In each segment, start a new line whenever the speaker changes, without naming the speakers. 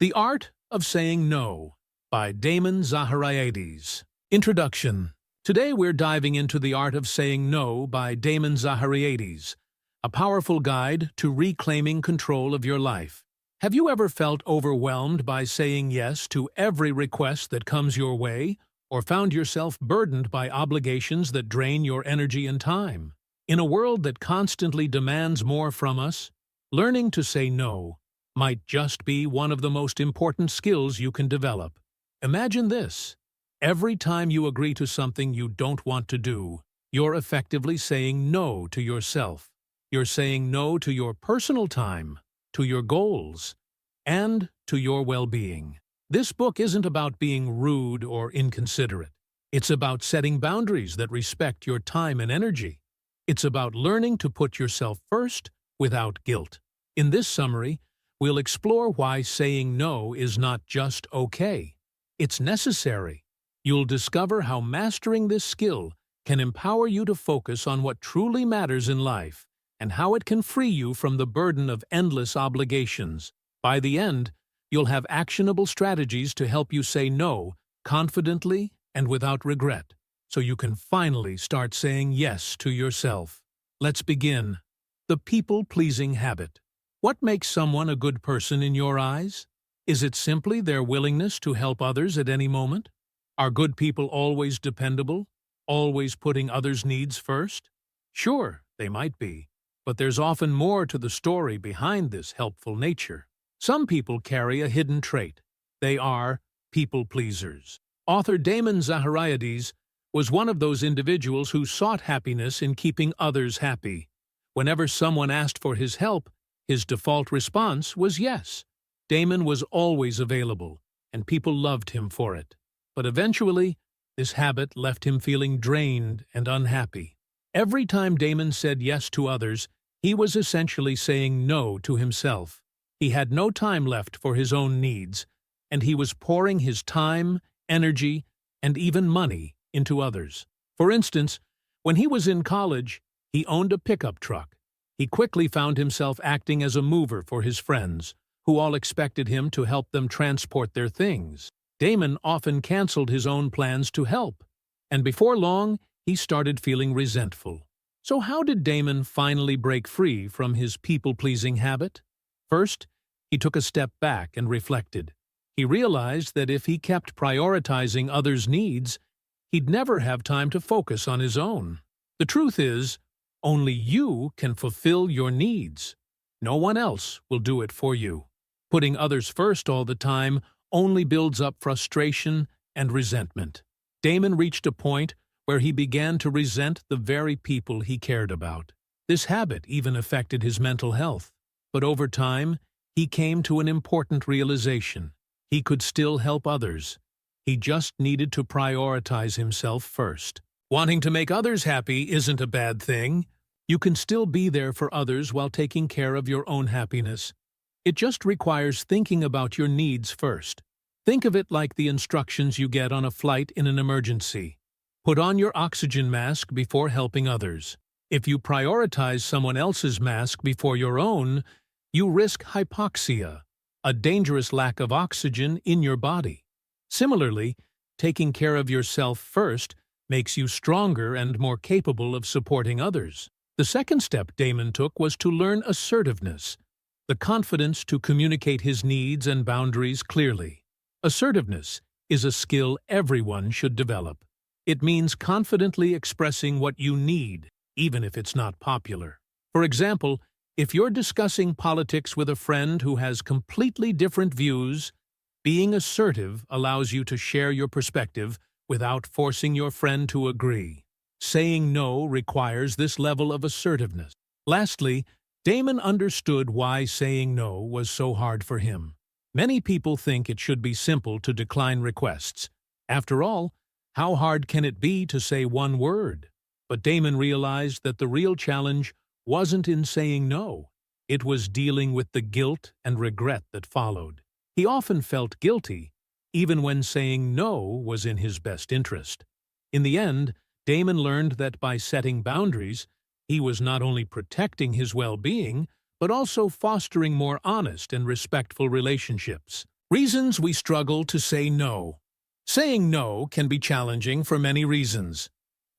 The Art of Saying No by Damon Zahariades. Introduction. Today we're diving into The Art of Saying No by Damon Zahariades, a powerful guide to reclaiming control of your life. Have you ever felt overwhelmed by saying yes to every request that comes your way, or found yourself burdened by obligations that drain your energy and time? In a world that constantly demands more from us, learning to say no might just be one of the most important skills you can develop. Imagine this. Every time you agree to something you don't want to do, you're effectively saying no to yourself. You're saying no to your personal time, to your goals, and to your well-being. This book isn't about being rude or inconsiderate. It's about setting boundaries that respect your time and energy. It's about learning to put yourself first without guilt. In this summary, we'll explore why saying no is not just okay. It's necessary. You'll discover how mastering this skill can empower you to focus on what truly matters in life and how it can free you from the burden of endless obligations. By the end, you'll have actionable strategies to help you say no confidently and without regret, so you can finally start saying yes to yourself. Let's begin. The people-pleasing habit. What makes someone a good person in your eyes? Is it simply their willingness to help others at any moment? Are good people always dependable, always putting others' needs first? Sure, they might be, but there's often more to the story behind this helpful nature. Some people carry a hidden trait. They are people-pleasers. Author Damon Zahariades was one of those individuals who sought happiness in keeping others happy. Whenever someone asked for his help, his default response was yes. Damon was always available, and people loved him for it. But eventually, this habit left him feeling drained and unhappy. Every time Damon said yes to others, he was essentially saying no to himself. He had no time left for his own needs, and he was pouring his time, energy, and even money into others. For instance, when he was in college, he owned a pickup truck. He quickly found himself acting as a mover for his friends, who all expected him to help them transport their things. Damon often canceled his own plans to help, and before long, he started feeling resentful. So how did Damon finally break free from his people-pleasing habit? First, he took a step back and reflected. He realized that if he kept prioritizing others' needs, he'd never have time to focus on his own. The truth is, only you can fulfill your needs. No one else will do it for you. Putting others first all the time only builds up frustration and resentment. Damon reached a point where he began to resent the very people he cared about. This habit even affected his mental health. But over time, he came to an important realization. He could still help others. He just needed to prioritize himself first. Wanting to make others happy isn't a bad thing. You can still be there for others while taking care of your own happiness. It just requires thinking about your needs first. Think of it like the instructions you get on a flight in an emergency. Put on your oxygen mask before helping others. If you prioritize someone else's mask before your own, you risk hypoxia, a dangerous lack of oxygen in your body. Similarly, taking care of yourself first makes you stronger and more capable of supporting others. The second step Damon took was to learn assertiveness, the confidence to communicate his needs and boundaries clearly. Assertiveness is a skill everyone should develop. It means confidently expressing what you need, even if it's not popular. For example, if you're discussing politics with a friend who has completely different views, being assertive allows you to share your perspective without forcing your friend to agree. Saying no requires this level of assertiveness. Lastly, Damon understood why saying no was so hard for him. Many people think it should be simple to decline requests. After all, how hard can it be to say one word? But Damon realized that the real challenge wasn't in saying no. It was dealing with the guilt and regret that followed. He often felt guilty, even when saying no was in his best interest. In the end, Damon learned that by setting boundaries, he was not only protecting his well-being, but also fostering more honest and respectful relationships. Reasons we struggle to say no. Saying no can be challenging for many reasons.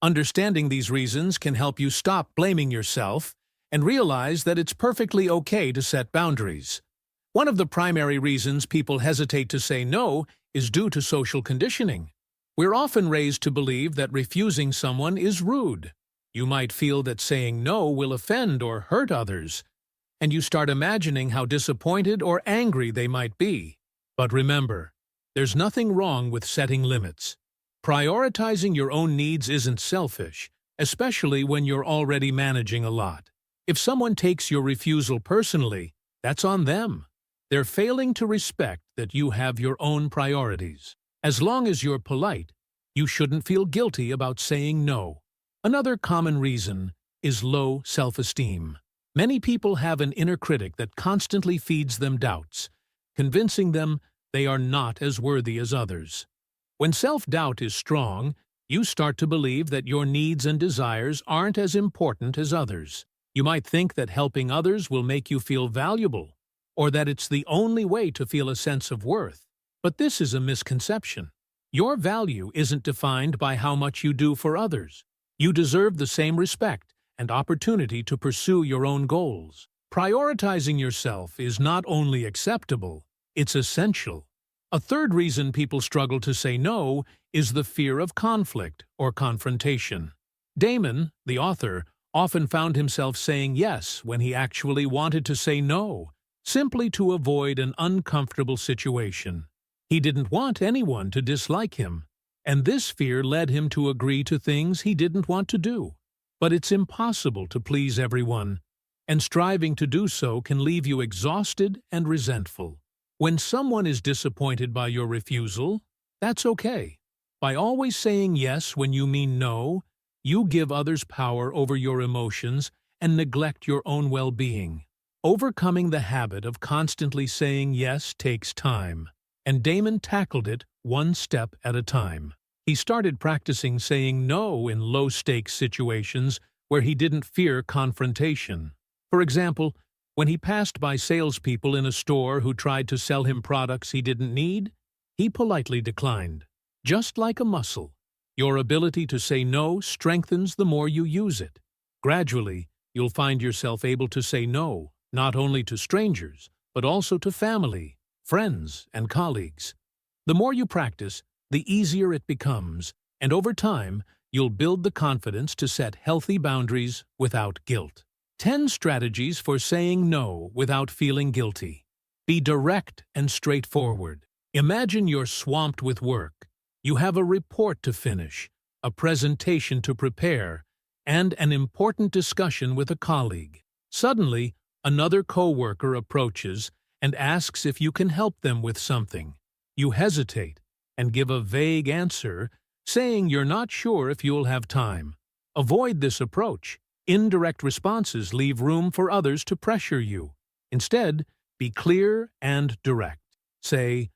Understanding these reasons can help you stop blaming yourself and realize that it's perfectly okay to set boundaries. One of the primary reasons people hesitate to say no is due to social conditioning. We're often raised to believe that refusing someone is rude. You might feel that saying no will offend or hurt others, and you start imagining how disappointed or angry they might be. But remember, there's nothing wrong with setting limits. Prioritizing your own needs isn't selfish, especially when you're already managing a lot. If someone takes your refusal personally, that's on them. They're failing to respect that you have your own priorities. As long as you're polite, you shouldn't feel guilty about saying no. Another common reason is low self-esteem. Many people have an inner critic that constantly feeds them doubts, convincing them they are not as worthy as others. When self-doubt is strong, you start to believe that your needs and desires aren't as important as others. You might think that helping others will make you feel valuable, or that it's the only way to feel a sense of worth. But this is a misconception. Your value isn't defined by how much you do for others. You deserve the same respect and opportunity to pursue your own goals. Prioritizing yourself is not only acceptable, it's essential. A third reason people struggle to say no is the fear of conflict or confrontation. Damon, the author, often found himself saying yes when he actually wanted to say no, simply to avoid an uncomfortable situation. He didn't want anyone to dislike him, and this fear led him to agree to things he didn't want to do. But it's impossible to please everyone, and striving to do so can leave you exhausted and resentful. When someone is disappointed by your refusal, that's okay. By always saying yes when you mean no, you give others power over your emotions and neglect your own well-being. Overcoming the habit of constantly saying yes takes time, and Damon tackled it one step at a time. He started practicing saying no in low-stakes situations where he didn't fear confrontation. For example, when he passed by salespeople in a store who tried to sell him products he didn't need, he politely declined. Just like a muscle, your ability to say no strengthens the more you use it. Gradually, you'll find yourself able to say no, not only to strangers, but also to family, friends, and colleagues. The more you practice, the easier it becomes, and over time, you'll build the confidence to set healthy boundaries without guilt. 10 strategies for saying no without feeling guilty. Be direct and straightforward. Imagine you're swamped with work. You have a report to finish, a presentation to prepare, and an important discussion with a colleague. Suddenly, another coworker approaches and asks if you can help them with something. You hesitate and give a vague answer, saying you're not sure if you'll have time. Avoid this approach. Indirect responses leave room for others to pressure you. Instead, be clear and direct. Say,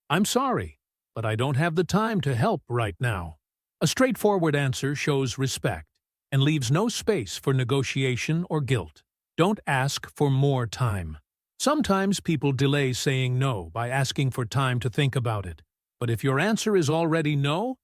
"I'm sorry, but I don't have the time to help right now." A straightforward answer shows respect and leaves no space for negotiation or guilt. Don't ask for more time. Sometimes people delay saying no by asking for time to think about it. But if your answer is already no,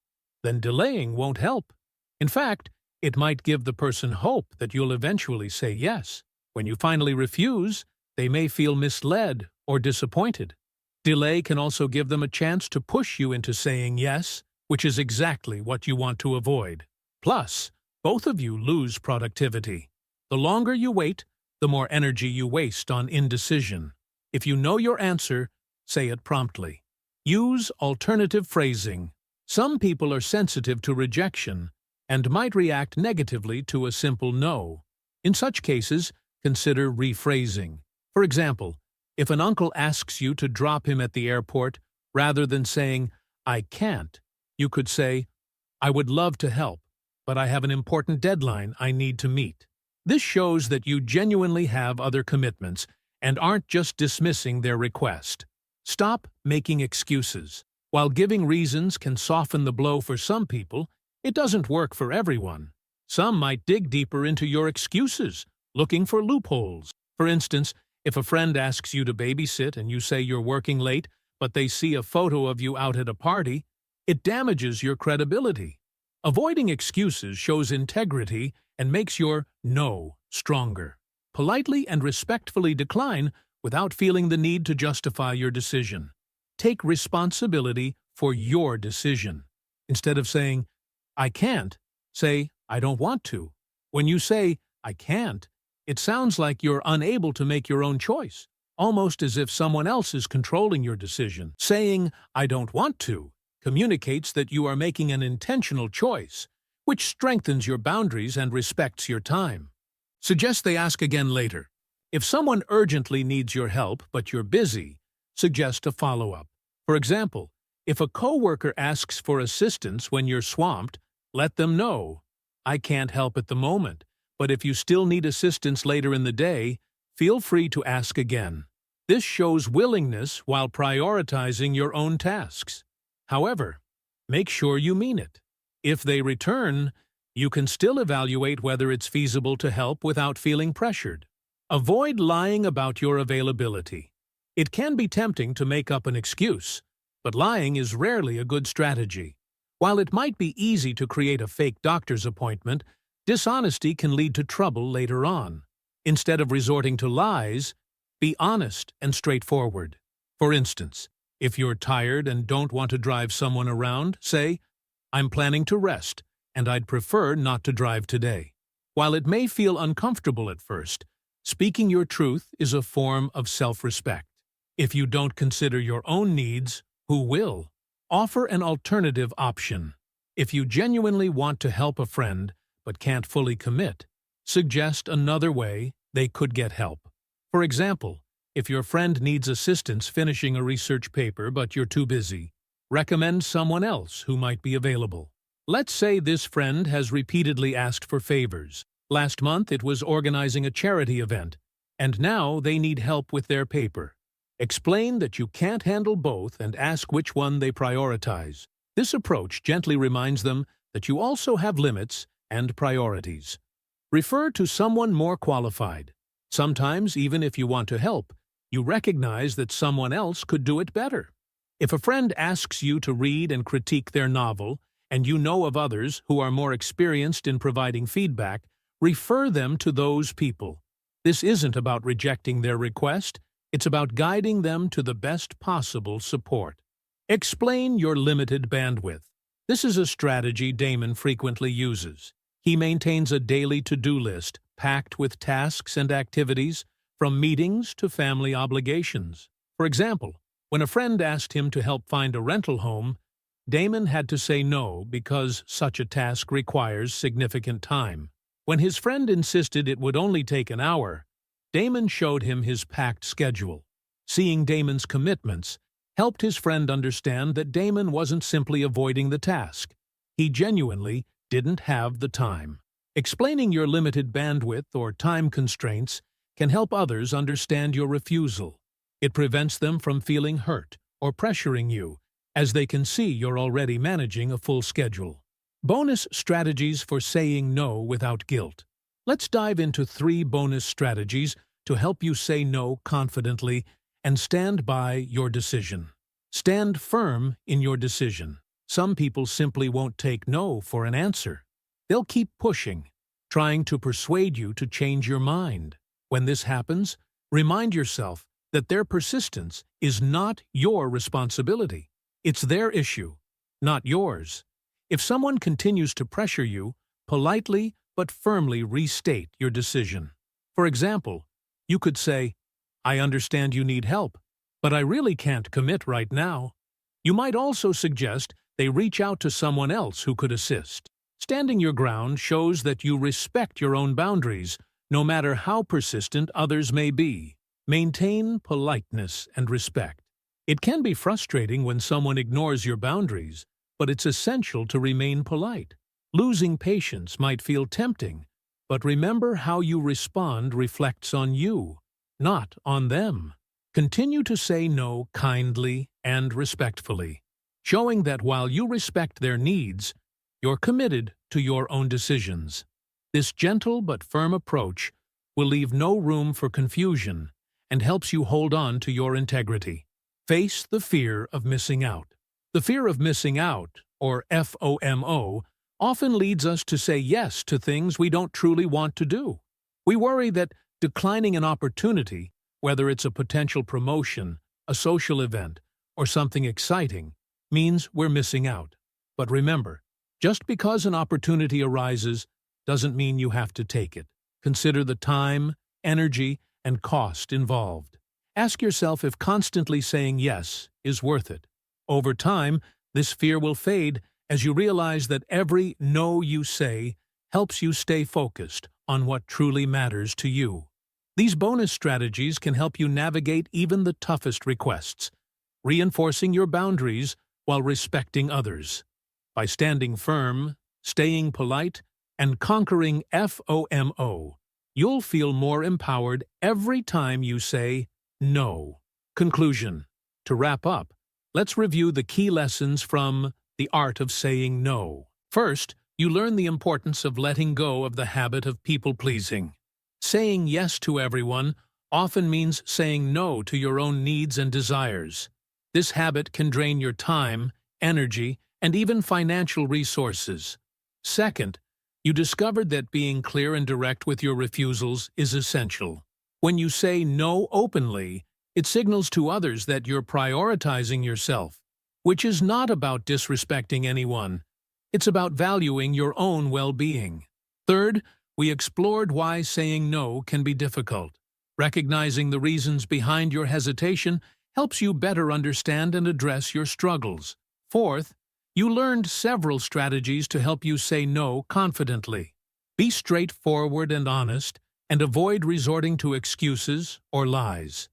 then delaying won't help. In fact, it might give the person hope that you'll eventually say yes. When you finally refuse, they may feel misled or disappointed. Delay can also give them a chance to push you into saying yes, which is exactly what you want to avoid. Plus, both of you lose productivity. The longer you wait, the more energy you waste on indecision. If you know your answer, say it promptly. Use alternative phrasing. Some people are sensitive to rejection and might react negatively to a simple no. In such cases, consider rephrasing. For example, if an uncle asks you to drop him at the airport, rather than saying, "I can't," you could say, "I would love to help, but I have an important deadline I need to meet." This shows that you genuinely have other commitments and aren't just dismissing their request. Stop making excuses. While giving reasons can soften the blow for some people, it doesn't work for everyone. Some might dig deeper into your excuses, looking for loopholes. For instance, if a friend asks you to babysit and you say you're working late, but they see a photo of you out at a party, it damages your credibility. Avoiding excuses shows integrity and makes your no stronger. Politely and respectfully decline without feeling the need to justify your decision. Take responsibility for your decision. Instead of saying, "I can't," say, "I don't want to." When you say, "I can't," it sounds like you're unable to make your own choice, almost as if someone else is controlling your decision. Saying, "I don't want to," communicates that you are making an intentional choice, which strengthens your boundaries and respects your time. Suggest they ask again later. If someone urgently needs your help but you're busy, suggest a follow-up. For example, if a coworker asks for assistance when you're swamped, let them know, "I can't help at the moment, but if you still need assistance later in the day, feel free to ask again." This shows willingness while prioritizing your own tasks. However, make sure you mean it. If they return, you can still evaluate whether it's feasible to help without feeling pressured. Avoid lying about your availability. It can be tempting to make up an excuse, but lying is rarely a good strategy. While it might be easy to create a fake doctor's appointment, dishonesty can lead to trouble later on. Instead of resorting to lies, be honest and straightforward. For instance, if you're tired and don't want to drive someone around, say, "I'm planning to rest, and I'd prefer not to drive today." While it may feel uncomfortable at first, speaking your truth is a form of self-respect. If you don't consider your own needs, who will? Offer an alternative option. If you genuinely want to help a friend but can't fully commit, suggest another way they could get help. For example, if your friend needs assistance finishing a research paper but you're too busy, recommend someone else who might be available. Let's say this friend has repeatedly asked for favors. Last month it was organizing a charity event, and now they need help with their paper. Explain that you can't handle both and ask which one they prioritize. This approach gently reminds them that you also have limits and priorities. Refer to someone more qualified. Sometimes, even if you want to help, you recognize that someone else could do it better. If a friend asks you to read and critique their novel, and you know of others who are more experienced in providing feedback, refer them to those people. This isn't about rejecting their request, it's about guiding them to the best possible support. Explain your limited bandwidth. This is a strategy Damon frequently uses. He maintains a daily to-do list, packed with tasks and activities, from meetings to family obligations. For example, when a friend asked him to help find a rental home, Damon had to say no because such a task requires significant time. When his friend insisted it would only take an hour, Damon showed him his packed schedule. Seeing Damon's commitments helped his friend understand that Damon wasn't simply avoiding the task. He genuinely didn't have the time. Explaining your limited bandwidth or time constraints can help others understand your refusal. It prevents them from feeling hurt or pressuring you, as they can see you're already managing a full schedule. Bonus strategies for saying no without guilt. Let's dive into 3 bonus strategies to help you say no confidently and stand by your decision. Stand firm in your decision. Some people simply won't take no for an answer. They'll keep pushing, trying to persuade you to change your mind. When this happens, remind yourself that their persistence is not your responsibility. It's their issue, not yours. If someone continues to pressure you, politely but firmly restate your decision. For example, you could say, "I understand you need help, but I really can't commit right now." You might also suggest they reach out to someone else who could assist. Standing your ground shows that you respect your own boundaries, no matter how persistent others may be. Maintain politeness and respect. It can be frustrating when someone ignores your boundaries, but it's essential to remain polite. Losing patience might feel tempting, but remember how you respond reflects on you, not on them. Continue to say no kindly and respectfully, showing that while you respect their needs, you're committed to your own decisions. This gentle but firm approach will leave no room for confusion and helps you hold on to your integrity. Face the fear of missing out. The fear of missing out, or FOMO, often leads us to say yes to things we don't truly want to do. We worry that declining an opportunity, whether it's a potential promotion, a social event, or something exciting, means we're missing out. But remember, just because an opportunity arises doesn't mean you have to take it. Consider the time, energy, and cost involved. Ask yourself if constantly saying yes is worth it. Over time, this fear will fade as you realize that every no you say helps you stay focused on what truly matters to you. These bonus strategies can help you navigate even the toughest requests, reinforcing your boundaries while respecting others. By standing firm, staying polite, and conquering FOMO, you'll feel more empowered every time you say no. Conclusion. To wrap up, let's review the key lessons from The Art of Saying No. First, you learn the importance of letting go of the habit of people-pleasing. Saying yes to everyone often means saying no to your own needs and desires. This habit can drain your time, energy, and even financial resources. Second, you discovered that being clear and direct with your refusals is essential. When you say no openly, it signals to others that you're prioritizing yourself, which is not about disrespecting anyone. It's about valuing your own well-being. Third, we explored why saying no can be difficult. Recognizing the reasons behind your hesitation helps you better understand and address your struggles. Fourth, you learned several strategies to help you say no confidently. Be straightforward and honest, and avoid resorting to excuses or lies.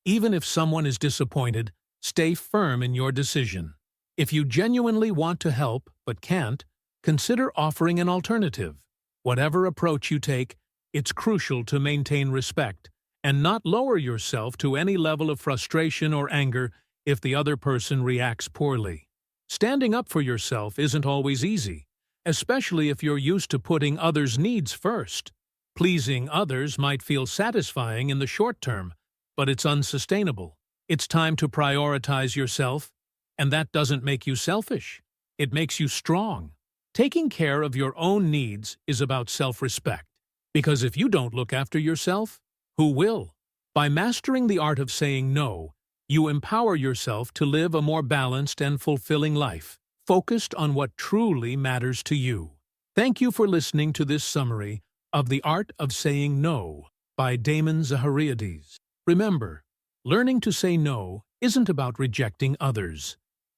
Even if someone is disappointed, stay firm in your decision. If you genuinely want to help but can't, consider offering an alternative. Whatever approach you take, it's crucial to maintain respect and not lower yourself to any level of frustration or anger if the other person reacts poorly. Standing up for yourself isn't always easy, especially if you're used to putting others' needs first. Pleasing others might feel satisfying in the short term, but it's unsustainable. It's time to prioritize yourself, and that doesn't make you selfish. It makes you strong. Taking care of your own needs is about self-respect, because if you don't look after yourself, who will? By mastering the art of saying no, you empower yourself to live a more balanced and fulfilling life, focused on what truly matters to you. Thank you for listening to this summary of The Art of Saying No by Damon Zahariades. Remember, learning to say no isn't about rejecting others.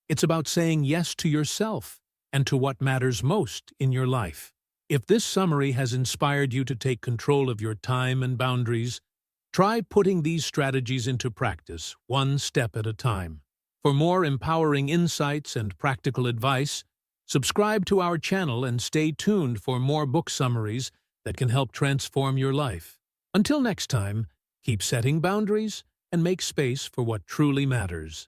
It's about saying yes to yourself and to what matters most in your life. If this summary has inspired you to take control of your time and boundaries, try putting these strategies into practice, one step at a time. For more empowering insights and practical advice, subscribe to our channel and stay tuned for more book summaries that can help transform your life. Until next time, keep setting boundaries and make space for what truly matters.